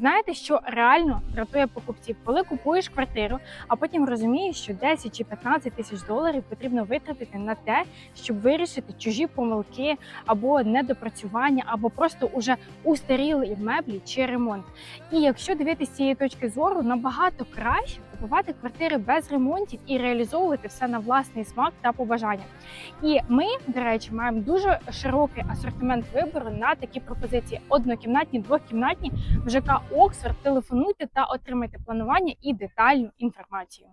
Знаєте, що реально дратує покупців? Коли купуєш квартиру, а потім розумієш, що 10 чи 15 тисяч доларів потрібно витратити на те, щоб вирішити чужі помилки, або недопрацювання, або просто уже устарілі меблі чи ремонт. І якщо дивитися з цієї точки зору, набагато краще купувати квартири без ремонтів і реалізовувати все на власний смак та побажання. І ми, до речі, маємо дуже широкий асортимент вибору на такі пропозиції: однокімнатні, двокімнатні в ЖК Оксфорд. Телефонуйте та отримайте планування і детальну інформацію.